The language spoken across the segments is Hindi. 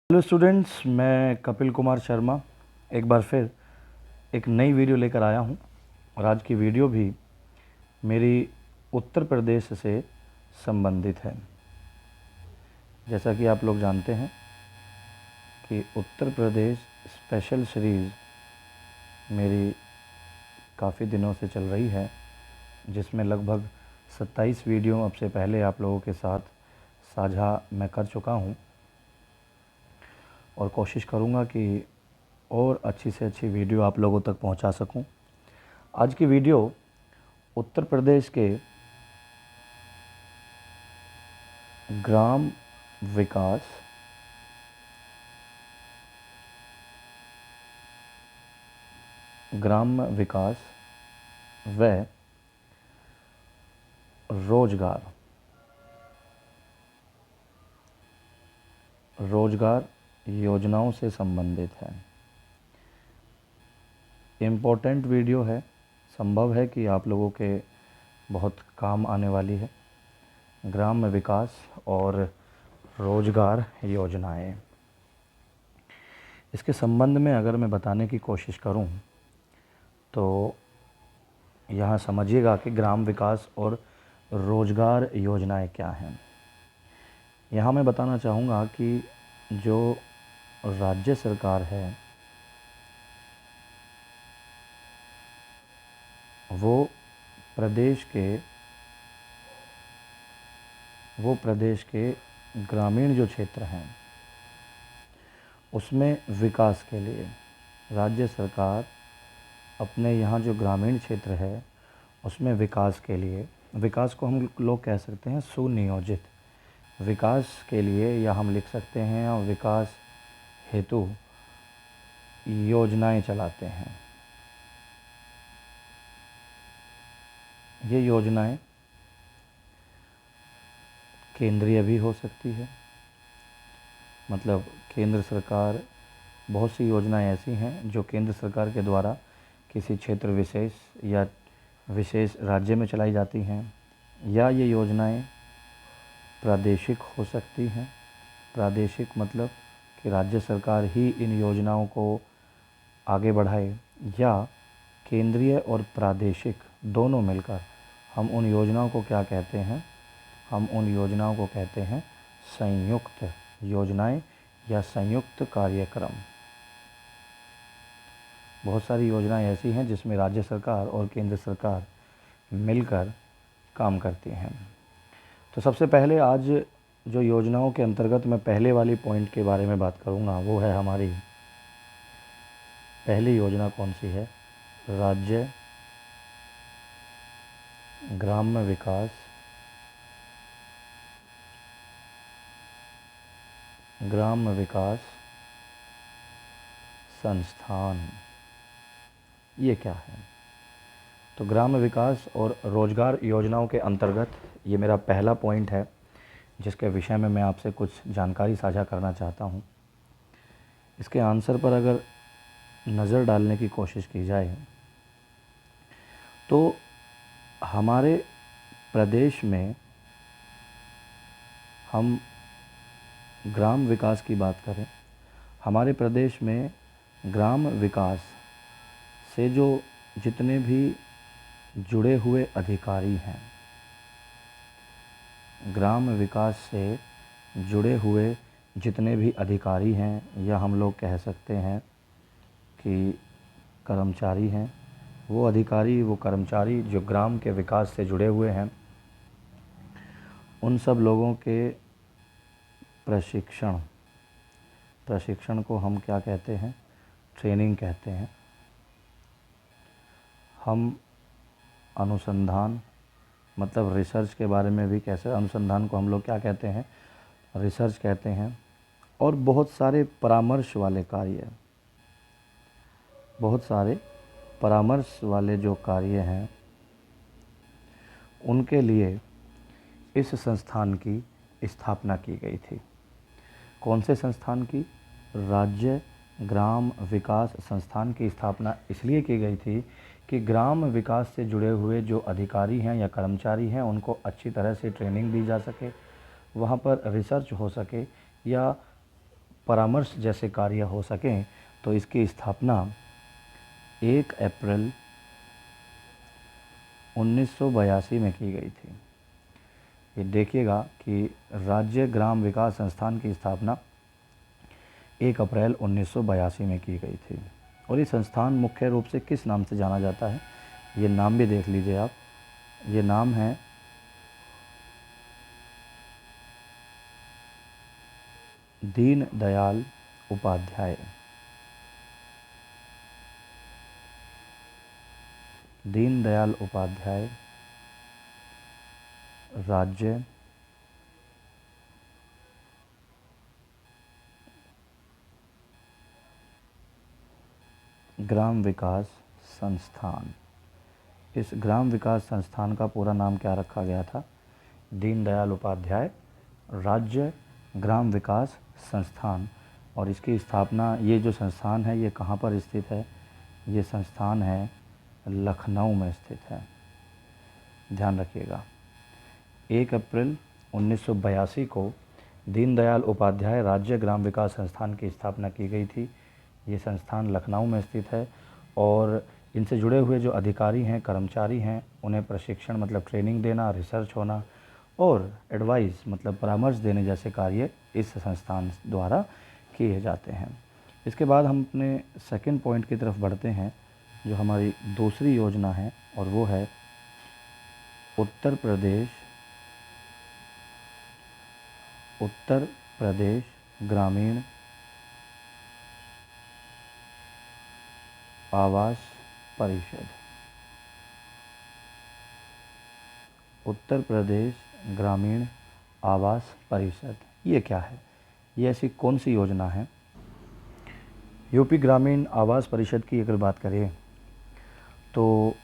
हेलो स्टूडेंट्स, मैं कपिल कुमार शर्मा एक बार फिर एक नई वीडियो लेकर आया हूं। और आज की वीडियो भी मेरी उत्तर प्रदेश से संबंधित है। जैसा कि आप लोग जानते हैं कि उत्तर प्रदेश स्पेशल सीरीज़ मेरी काफ़ी दिनों से चल रही है, जिसमें लगभग 27 वीडियो अब से पहले आप लोगों के साथ साझा मैं कर चुका हूं और कोशिश करूंगा कि और अच्छी से अच्छी वीडियो आप लोगों तक पहुंचा सकूं। आज की वीडियो उत्तर प्रदेश के ग्राम विकास व रोजगार योजनाओं से संबंधित है। इम्पोर्टेंट वीडियो है, संभव है कि आप लोगों के बहुत काम आने वाली है। ग्राम विकास और रोजगार योजनाएं, इसके संबंध में अगर मैं बताने की कोशिश करूं तो यहाँ समझिएगा कि ग्राम विकास और रोजगार योजनाएं क्या हैं। यहाँ मैं बताना चाहूँगा कि जो राज्य सरकार है वो प्रदेश के ग्रामीण जो क्षेत्र हैं उसमें विकास के लिए राज्य सरकार अपने यहाँ जो ग्रामीण क्षेत्र है उसमें विकास के लिए, विकास को हम लोग कह सकते हैं सुनियोजित विकास के लिए, या हम लिख सकते हैं विकास हेतु योजनाएं चलाते हैं। ये योजनाएं केंद्रीय भी हो सकती है, मतलब केंद्र सरकार, बहुत सी योजनाएं ऐसी हैं जो केंद्र सरकार के द्वारा किसी क्षेत्र विशेष या विशेष राज्य में चलाई जाती हैं, या ये योजनाएं प्रादेशिक हो सकती हैं। प्रादेशिक मतलब कि राज्य सरकार ही इन योजनाओं को आगे बढ़ाए, या केंद्रीय और प्रादेशिक दोनों मिलकर हम उन योजनाओं को क्या कहते हैं, हम उन योजनाओं को कहते हैं संयुक्त योजनाएं या संयुक्त कार्यक्रम। बहुत सारी योजनाएं ऐसी हैं जिसमें राज्य सरकार और केंद्र सरकार मिलकर काम करती हैं। तो सबसे पहले आज जो योजनाओं के अंतर्गत मैं पहले वाली पॉइंट के बारे में बात करूंगा वो है हमारी पहली योजना कौन सी है, राज्य ग्राम्य विकास संस्थान। ये क्या है? तो ग्राम्य विकास और रोजगार योजनाओं के अंतर्गत ये मेरा पहला पॉइंट है जिसके विषय में मैं आपसे कुछ जानकारी साझा करना चाहता हूँ। इसके आंसर पर अगर नज़र डालने की कोशिश की जाए तो हमारे प्रदेश में हम ग्राम विकास की बात करें, हमारे प्रदेश में ग्राम विकास से जो जितने भी जुड़े हुए अधिकारी हैं, ग्राम विकास से जुड़े हुए जितने भी अधिकारी हैं, या हम लोग कह सकते हैं कि कर्मचारी हैं, वो अधिकारी वो कर्मचारी जो ग्राम के विकास से जुड़े हुए हैं, उन सब लोगों के प्रशिक्षण को हम क्या कहते हैं, ट्रेनिंग कहते हैं। हम अनुसंधान मतलब रिसर्च के बारे में भी कैसे, अनुसंधान को हम लोग क्या कहते हैं, रिसर्च कहते हैं। और बहुत सारे परामर्श वाले जो कार्य हैं उनके लिए इस संस्थान की स्थापना की गई थी। कौन से संस्थान की? राज्य ग्राम विकास संस्थान की स्थापना इसलिए की गई थी कि ग्राम विकास से जुड़े हुए जो अधिकारी हैं या कर्मचारी हैं उनको अच्छी तरह से ट्रेनिंग दी जा सके, वहाँ पर रिसर्च हो सके, या परामर्श जैसे कार्य हो सकें, तो इसकी स्थापना 1 अप्रैल 1982 में की गई थी। ये देखिएगा कि राज्य ग्राम विकास संस्थान की स्थापना 1 अप्रैल 1982 में की गई थी। और ये संस्थान मुख्य रूप से किस नाम से जाना जाता है, ये नाम भी देख लीजिए आप। ये नाम है दीन दयाल उपाध्याय। दीन दयाल उपाध्याय राज्य ग्राम विकास संस्थान। इस ग्राम विकास संस्थान का पूरा नाम क्या रखा गया था? दीनदयाल उपाध्याय राज्य ग्राम विकास संस्थान। और इसकी स्थापना, ये जो संस्थान है ये कहाँ पर स्थित है? ये संस्थान है लखनऊ में स्थित है, ध्यान रखिएगा। 1 अप्रैल 1982 को दीनदयाल उपाध्याय राज्य ग्राम विकास संस्थान की स्थापना की गई थी। ये संस्थान लखनऊ में स्थित है और इनसे जुड़े हुए जो अधिकारी हैं, कर्मचारी हैं, उन्हें प्रशिक्षण मतलब ट्रेनिंग देना, रिसर्च होना और एडवाइस मतलब परामर्श देने जैसे कार्य इस संस्थान द्वारा किए जाते हैं। इसके बाद हम अपने सेकंड पॉइंट की तरफ बढ़ते हैं, जो हमारी दूसरी योजना है, और वो है उत्तर प्रदेश ग्रामीण आवास परिषद। उत्तर प्रदेश ग्रामीण आवास परिषद ये क्या है? ये ऐसी कौन सी योजना है? यूपी ग्रामीण आवास परिषद की अगर बात करें तो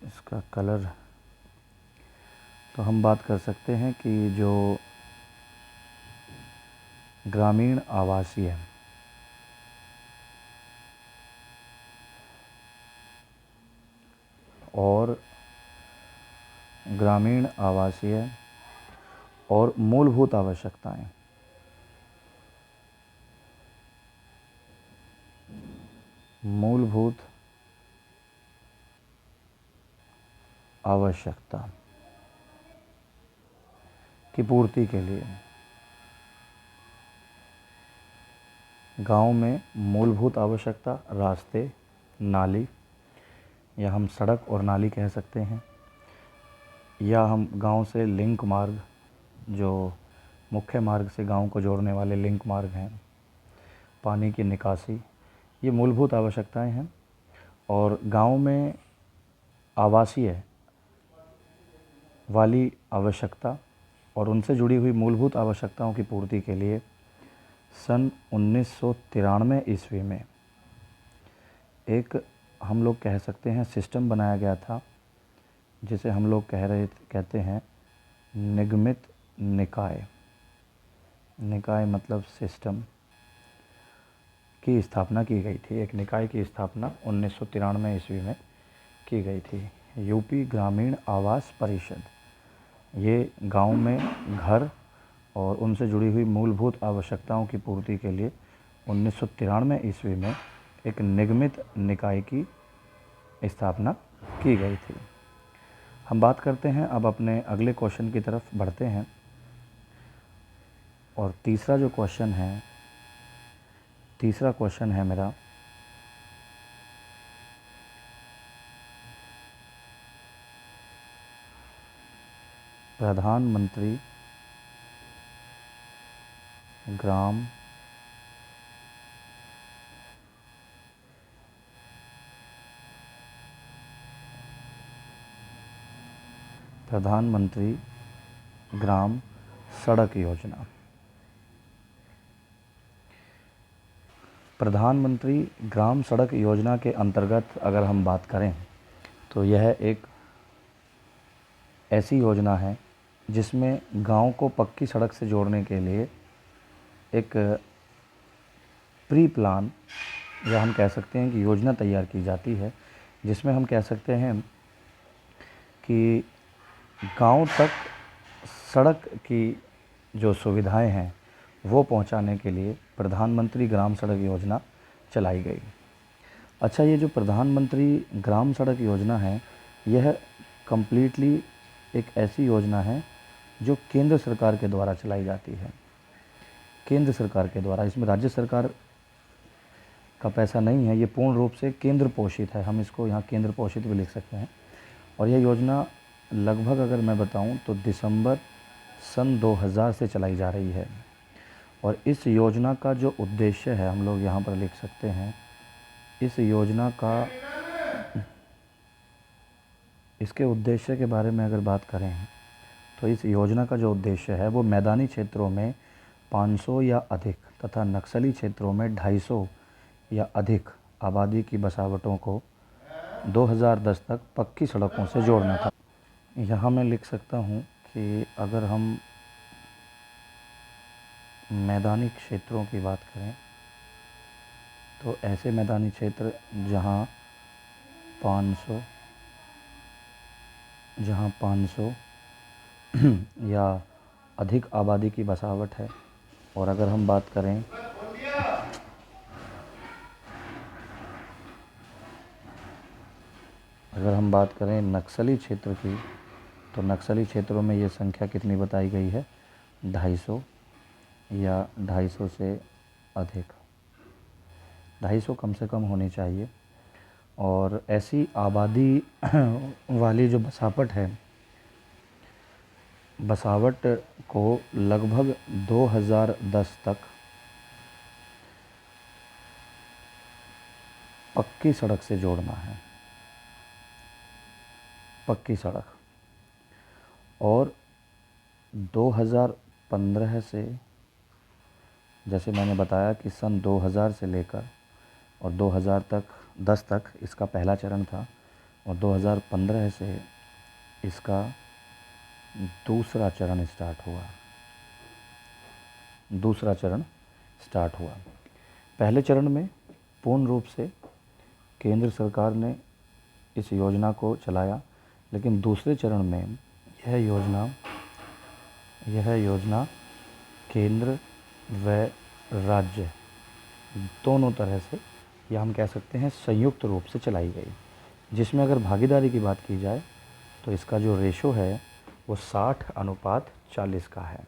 इसका कलर, तो हम बात कर सकते हैं कि जो ग्रामीण आवासीय और ग्रामीण आवासीय और मूलभूत आवश्यकताएं, मूलभूत आवश्यकता की पूर्ति के लिए गांव में मूलभूत आवश्यकता, रास्ते, नाली, या हम सड़क और नाली कह सकते हैं, या हम गांव से लिंक मार्ग, जो मुख्य मार्ग से गांव को जोड़ने वाले लिंक मार्ग हैं, पानी की निकासी, ये मूलभूत आवश्यकताएं हैं। और गांव में आवासीय वाली आवश्यकता और उनसे जुड़ी हुई मूलभूत आवश्यकताओं की पूर्ति के लिए सन 1993 ईस्वी में एक, हम लोग कह सकते हैं, सिस्टम बनाया गया था, जिसे हम लोग कहते हैं निगमित निकाय। निकाय मतलब सिस्टम की स्थापना की गई थी। एक निकाय की स्थापना 1993 ईस्वी में की गई थी, यूपी ग्रामीण आवास परिषद। ये गांव में घर और उनसे जुड़ी हुई मूलभूत आवश्यकताओं की पूर्ति के लिए 1993 ईस्वी में एक निगमित निकाय की स्थापना की गई थी। हम बात करते हैं अब अपने अगले क्वेश्चन की तरफ बढ़ते हैं। और तीसरा क्वेश्चन है मेरा, प्रधानमंत्री ग्राम सड़क योजना। प्रधानमंत्री ग्राम सड़क योजना के अंतर्गत अगर हम बात करें तो यह एक ऐसी योजना है जिसमें गांव को पक्की सड़क से जोड़ने के लिए एक प्री प्लान, या हम कह सकते हैं कि योजना तैयार की जाती है, जिसमें हम कह सकते हैं कि गांव तक सड़क की जो सुविधाएं हैं वो पहुंचाने के लिए प्रधानमंत्री ग्राम सड़क योजना चलाई गई। अच्छा, ये जो प्रधानमंत्री ग्राम सड़क योजना है, यह कम्प्लीटली एक ऐसी योजना है जो केंद्र सरकार के द्वारा चलाई जाती है। केंद्र सरकार के द्वारा, इसमें राज्य सरकार का पैसा नहीं है, ये पूर्ण रूप से केंद्र पोषित है। हम इसको यहाँ केंद्र पोषित भी लिख सकते हैं। और यह योजना लगभग अगर मैं बताऊँ तो दिसंबर सन 2000 से चलाई जा रही है। और इस योजना का जो उद्देश्य है, हम लोग यहाँ पर लिख सकते हैं, इस योजना का, इसके उद्देश्य के बारे में अगर बात करें तो इस योजना का जो उद्देश्य है वो मैदानी क्षेत्रों में 500 या अधिक तथा नक्सली क्षेत्रों में 250 या अधिक आबादी की बसावटों को 2010 तक पक्की सड़कों से जोड़ना था। यहाँ मैं लिख सकता हूँ कि अगर हम मैदानी क्षेत्रों की बात करें तो ऐसे मैदानी क्षेत्र जहाँ 500 या अधिक आबादी की बसावट है। और अगर हम बात करें नक्सली क्षेत्र की, तो नक्सली क्षेत्रों में ये संख्या कितनी बताई गई है? 250 या 250 से अधिक, 250 कम से कम होनी चाहिए। और ऐसी आबादी वाली जो बसावट को लगभग 2010 तक पक्की सड़क से जोड़ना है, पक्की सड़क। और 2015 से, जैसे मैंने बताया कि सन 2000 से लेकर और 2010 तक इसका पहला चरण था, और 2015 से इसका दूसरा चरण स्टार्ट हुआ। पहले चरण में पूर्ण रूप से केंद्र सरकार ने इस योजना को चलाया, लेकिन दूसरे चरण में यह योजना केंद्र व राज्य दोनों तरह से, या हम कह सकते हैं संयुक्त रूप से चलाई गई, जिसमें अगर भागीदारी की बात की जाए तो इसका जो रेशो है वो 60:40 का है।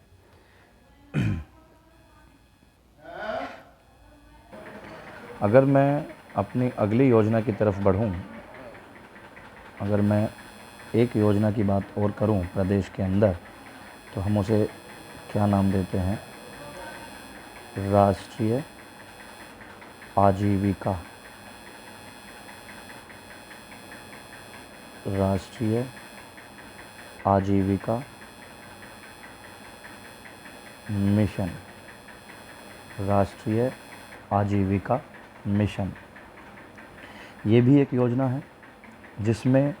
अगर मैं अपनी अगली योजना की तरफ बढ़ूं, अगर मैं एक योजना की बात और करूं प्रदेश के अंदर, तो हम उसे क्या नाम देते हैं? राष्ट्रीय आजीविका मिशन। राष्ट्रीय आजीविका मिशन, ये भी एक योजना है जिसमें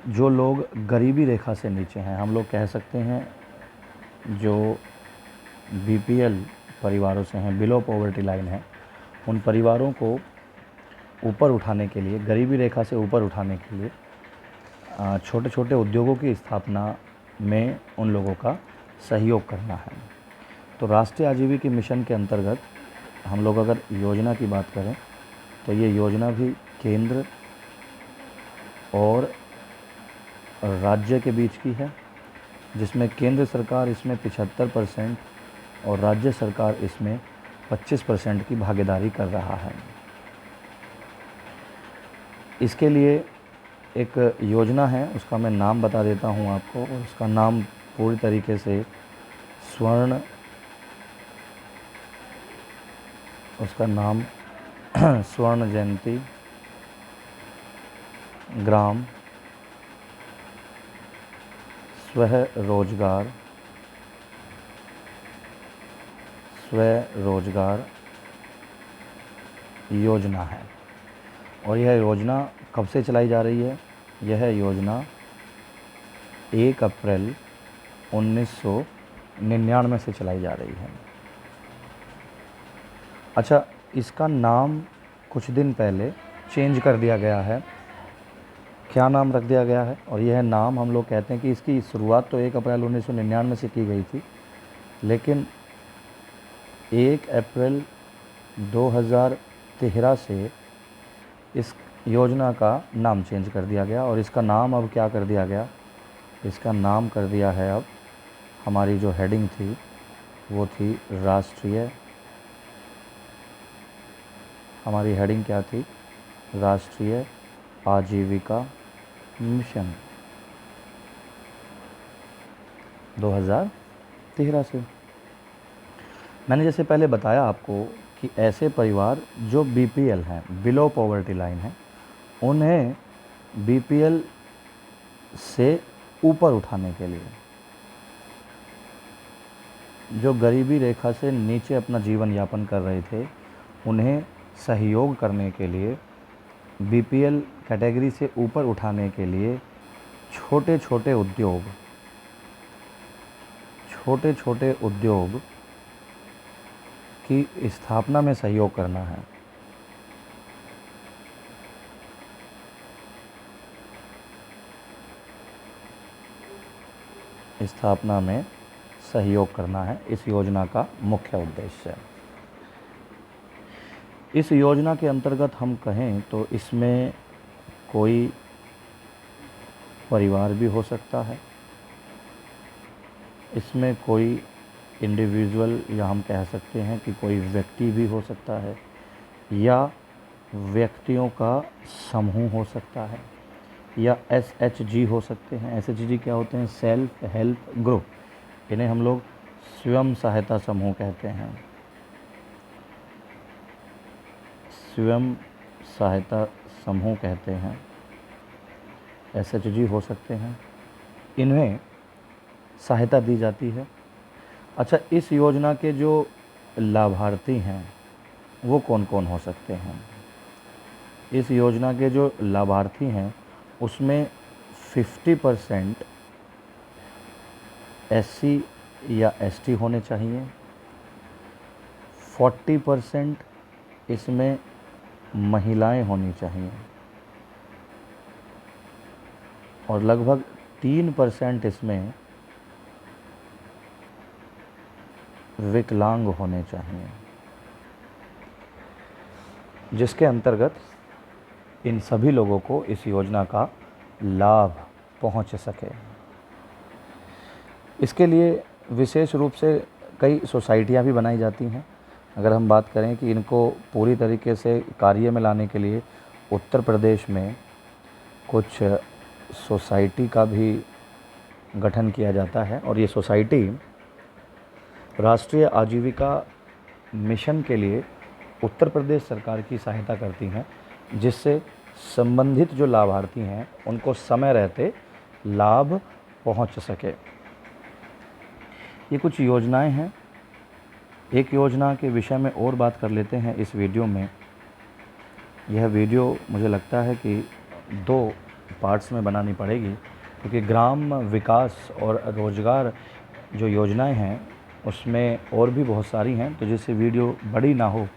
जो लोग गरीबी रेखा से नीचे हैं, हम लोग कह सकते हैं जो बीपीएल परिवारों से हैं, बिलो पॉवर्टी लाइन है, उन परिवारों को ऊपर उठाने के लिए, गरीबी रेखा से ऊपर उठाने के लिए छोटे छोटे उद्योगों की स्थापना में उन लोगों का सहयोग करना है। तो राष्ट्रीय आजीविका मिशन के अंतर्गत हम लोग अगर योजना की बात करें तो ये योजना भी केंद्र और राज्य के बीच की है, जिसमें केंद्र सरकार इसमें 75% और राज्य सरकार इसमें 25% की भागीदारी कर रहा है। इसके लिए एक योजना है, उसका मैं नाम बता देता हूँ आपको, और उसका नाम पूरी तरीके से स्वर्ण जयंती ग्राम स्वरोजगार योजना है। और यह योजना कब से चलाई जा रही है? यह योजना 1 अप्रैल 1999 से चलाई जा रही है। अच्छा, इसका नाम कुछ दिन पहले चेंज कर दिया गया है। क्या नाम रख दिया गया है? और यह नाम हम लोग कहते हैं कि इसकी शुरुआत तो 1 अप्रैल 1999 से की गई थी, लेकिन 1 अप्रैल 2013 से इस योजना का नाम चेंज कर दिया गया और इसका नाम अब क्या कर दिया गया, इसका नाम कर दिया है अब, हमारी जो हेडिंग थी वो थी राष्ट्रीय, हमारी हेडिंग क्या थी, राष्ट्रीय आजीविका मिशन 2013 से। मैंने जैसे पहले बताया आपको कि ऐसे परिवार जो बीपीएल हैं, बिलो पॉवर्टी लाइन है, उन्हें बीपीएल से ऊपर उठाने के लिए, जो गरीबी रेखा से नीचे अपना जीवन यापन कर रहे थे, उन्हें सहयोग करने के लिए, बीपीएल कैटेगरी से ऊपर उठाने के लिए छोटे छोटे उद्योग की स्थापना में सहयोग करना है। स्थापना में सहयोग करना है इस योजना का मुख्य उद्देश्य। इस योजना के अंतर्गत हम कहें तो इसमें कोई परिवार भी हो सकता है, इसमें कोई इंडिविजुअल या हम कह सकते हैं कि कोई व्यक्ति भी हो सकता है, या व्यक्तियों का समूह हो सकता है, या SHG हो सकते हैं। SHG क्या होते हैं? Self help group. इन्हें हम लोग स्वयं सहायता समूह कहते हैं, स्वयं सहायता समूह कहते हैं, SHG हो सकते हैं। इन्हें सहायता दी जाती है। अच्छा, इस योजना के जो लाभार्थी हैं वो कौन कौन हो सकते हैं? इस योजना के जो लाभार्थी हैं उसमें 50% SC या ST होने चाहिए, 40% इसमें महिलाएं होनी चाहिए और लगभग 3% इसमें विकलांग होने चाहिए, जिसके अंतर्गत इन सभी लोगों को इस योजना का लाभ पहुंच सके। इसके लिए विशेष रूप से कई सोसाइटियां भी बनाई जाती हैं। अगर हम बात करें कि इनको पूरी तरीके से कार्य में लाने के लिए उत्तर प्रदेश में कुछ सोसाइटी का भी गठन किया जाता है और ये सोसाइटी राष्ट्रीय आजीविका मिशन के लिए उत्तर प्रदेश सरकार की सहायता करती हैं, जिससे संबंधित जो लाभार्थी हैं उनको समय रहते लाभ पहुंच सके। ये कुछ योजनाएं हैं। एक योजना के विषय में और बात कर लेते हैं इस वीडियो में। यह वीडियो मुझे लगता है कि 2 पार्ट्स में बनानी पड़ेगी, क्योंकि ग्राम विकास और रोजगार जो योजनाएं हैं उसमें और भी बहुत सारी हैं, तो जिससे वीडियो बड़ी ना हो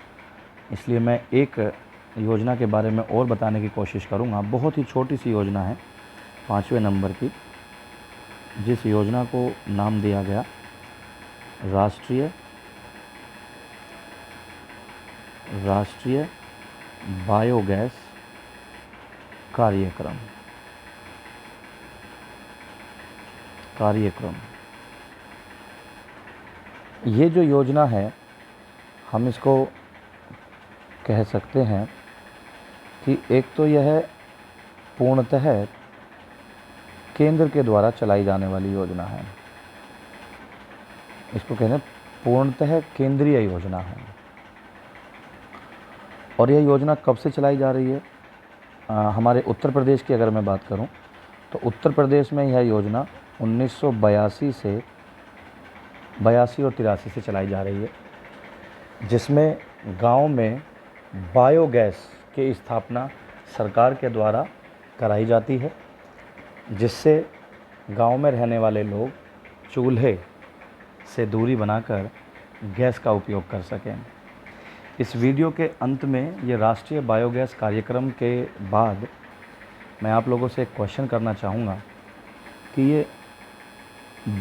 इसलिए मैं एक योजना के बारे में और बताने की कोशिश करूंगा। बहुत ही छोटी सी योजना है, 5वें नंबर की, जिस योजना को नाम दिया गया राष्ट्रीय बायोगैस कार्यक्रम। ये जो योजना है हम इसको कह सकते हैं कि एक तो यह पूर्णतः केंद्र के द्वारा चलाई जाने वाली योजना है। इसको कहते हैं पूर्णतः केंद्रीय योजना है। और यह योजना कब से चलाई जा रही है? हमारे उत्तर प्रदेश की अगर मैं बात करूं तो उत्तर प्रदेश में यह योजना 1982 से 82 और 83 से चलाई जा रही है, जिसमें गांव में बायोगैस की स्थापना सरकार के द्वारा कराई जाती है, जिससे गांव में रहने वाले लोग चूल्हे से दूरी बनाकर गैस का उपयोग कर सकें। इस वीडियो के अंत में ये राष्ट्रीय बायोगैस कार्यक्रम के बाद मैं आप लोगों से एक क्वेश्चन करना चाहूँगा कि ये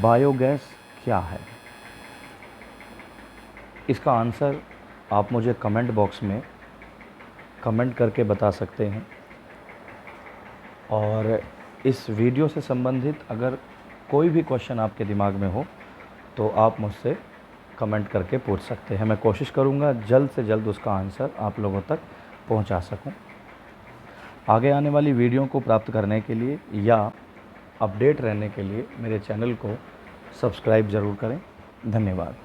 बायोगैस क्या है। इसका आंसर आप मुझे कमेंट बॉक्स में कमेंट करके बता सकते हैं। और इस वीडियो से संबंधित अगर कोई भी क्वेश्चन आपके दिमाग में हो तो आप मुझसे कमेंट करके पूछ सकते हैं। मैं कोशिश करूँगा जल्द से जल्द उसका आंसर आप लोगों तक पहुँचा सकूँ। आगे आने वाली वीडियो को प्राप्त करने के लिए या अपडेट रहने के लिए मेरे चैनल को सब्सक्राइब ज़रूर करें। धन्यवाद।